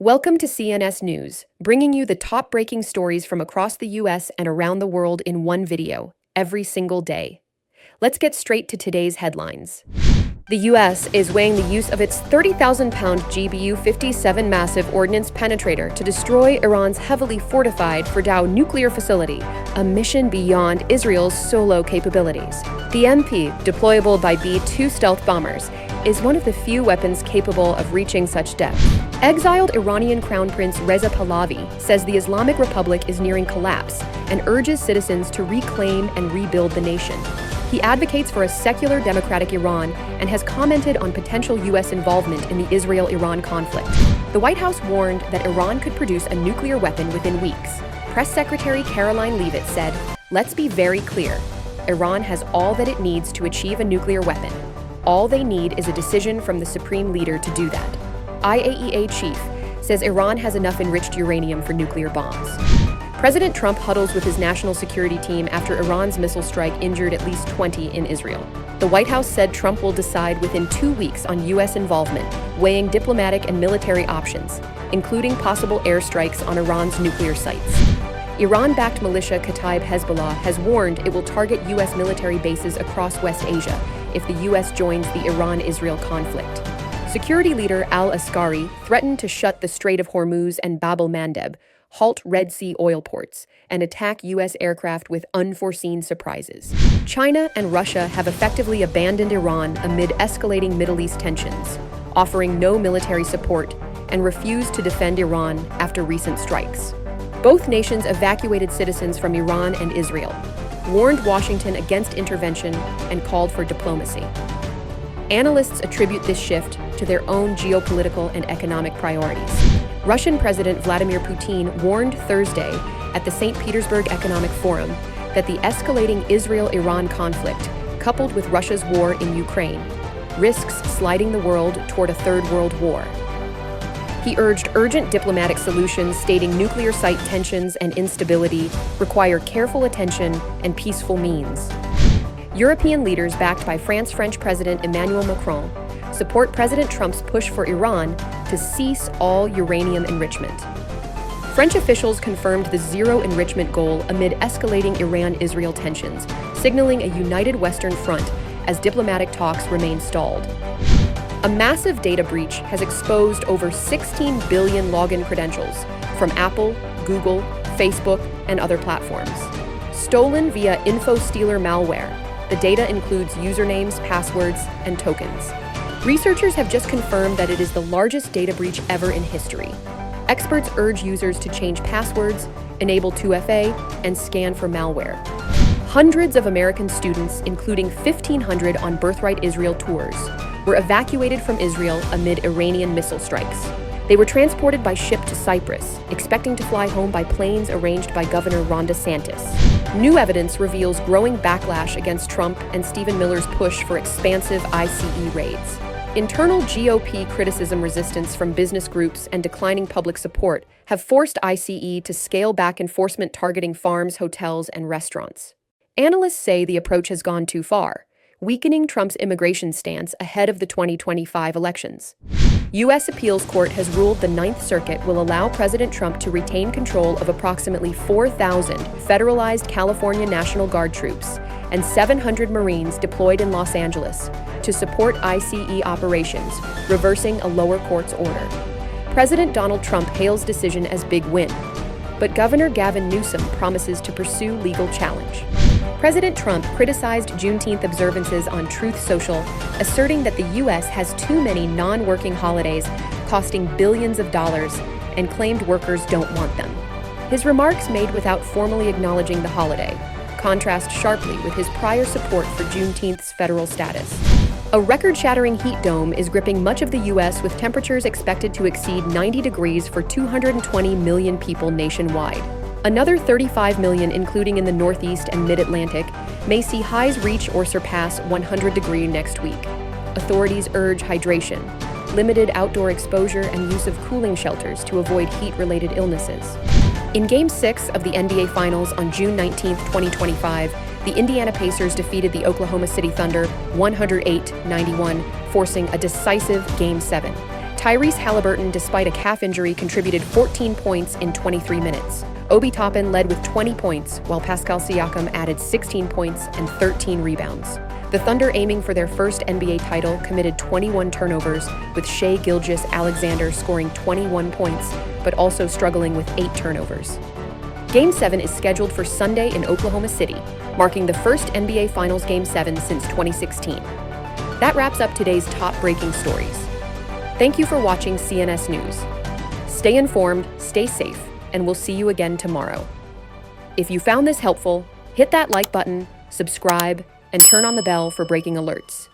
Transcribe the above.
Welcome to CNS News, bringing you the top breaking stories from across the US and around the world in one video, every single day. Let's get straight to today's headlines. The US is weighing the use of its 30,000-pound GBU-57 massive ordnance penetrator to destroy Iran's heavily fortified Fordow nuclear facility, a mission beyond Israel's solo capabilities. The MP, deployable by B-2 stealth bombers, is one of the few weapons capable of reaching such depth. Exiled Iranian Crown Prince Reza Pahlavi says the Islamic Republic is nearing collapse and urges citizens to reclaim and rebuild the nation. He advocates for a secular democratic Iran and has commented on potential U.S. involvement in the Israel-Iran conflict. The White House warned that Iran could produce a nuclear weapon within weeks. Press Secretary Caroline Leavitt said, "Let's be very clear. Iran has all that it needs to achieve a nuclear weapon. All they need is a decision from the supreme leader to do that." IAEA chief says Iran has enough enriched uranium for nuclear bombs. President Trump huddles with his national security team after Iran's missile strike injured at least 20 in Israel. The White House said Trump will decide within 2 weeks on U.S. involvement, weighing diplomatic and military options, including possible airstrikes on Iran's nuclear sites. Iran-backed militia Kataib Hezbollah has warned it will target U.S. military bases across West Asia if the U.S. joins the Iran-Israel conflict. Security leader al-Askari threatened to shut the Strait of Hormuz and Bab el-Mandeb, halt Red Sea oil ports, and attack U.S. aircraft with unforeseen surprises. China and Russia have effectively abandoned Iran amid escalating Middle East tensions, offering no military support and refused to defend Iran after recent strikes. Both nations evacuated citizens from Iran and Israel, warned Washington against intervention, and called for diplomacy. Analysts attribute this shift to their own geopolitical and economic priorities. Russian President Vladimir Putin warned Thursday at the St. Petersburg Economic Forum that the escalating Israel-Iran conflict, coupled with Russia's war in Ukraine, risks sliding the world toward a third world war. He urged urgent diplomatic solutions, stating nuclear site tensions and instability require careful attention and peaceful means. European leaders backed by French President Emmanuel Macron support President Trump's push for Iran to cease all uranium enrichment. French officials confirmed the zero enrichment goal amid escalating Iran-Israel tensions, signaling a united Western front as diplomatic talks remain stalled. A massive data breach has exposed over 16 billion login credentials from Apple, Google, Facebook, and other platforms. Stolen via InfoStealer malware, the data includes usernames, passwords, and tokens. Researchers have just confirmed that it is the largest data breach ever in history. Experts urge users to change passwords, enable 2FA, and scan for malware. Hundreds of American students, including 1,500 on Birthright Israel tours, were evacuated from Israel amid Iranian missile strikes. They were transported by ship to Cyprus, expecting to fly home by planes arranged by Governor Ron DeSantis. New evidence reveals growing backlash against Trump and Stephen Miller's push for expansive i.c.e. raids. Internal GOP criticism, resistance from business groups, and declining public support have forced i.c.e. to scale back enforcement targeting farms, hotels, and restaurants. Analysts say the approach has gone too far, weakening Trump's immigration stance ahead of the 2025 elections. U.S. Appeals Court has ruled the Ninth Circuit will allow President Trump to retain control of approximately 4,000 federalized California National Guard troops and 700 Marines deployed in Los Angeles to support i.c.e. operations, reversing a lower court's order. President Donald Trump hails decision as big win, but Governor Gavin Newsom promises to pursue legal challenge. President Trump criticized Juneteenth observances on Truth Social, asserting that the U.S. has too many non-working holidays, costing billions of dollars, and claimed workers don't want them. His remarks, made without formally acknowledging the holiday, contrast sharply with his prior support for Juneteenth's federal status. A record-shattering heat dome is gripping much of the U.S., with temperatures expected to exceed 90 degrees for 220 million people nationwide. Another 35 million, including in the Northeast and Mid-Atlantic, may see highs reach or surpass 100 degrees next week. Authorities urge hydration, limited outdoor exposure, and use of cooling shelters to avoid heat-related illnesses. In Game 6 of the NBA Finals on June 19, 2025, the Indiana Pacers defeated the Oklahoma City Thunder 108-91, forcing a decisive Game 7. Tyrese Haliburton, despite a calf injury, contributed 14 points in 23 minutes. Obi Toppin led with 20 points, while Pascal Siakam added 16 points and 13 rebounds. The Thunder, aiming for their first NBA title, committed 21 turnovers, with Shai Gilgeous-Alexander scoring 21 points, but also struggling with 8 turnovers. Game 7 is scheduled for Sunday in Oklahoma City, marking the first NBA Finals Game 7 since 2016. That wraps up today's top-breaking stories. Thank you for watching CNS News. Stay informed, stay safe, and we'll see you again tomorrow. If you found this helpful, hit that like button, subscribe, and turn on the bell for breaking alerts.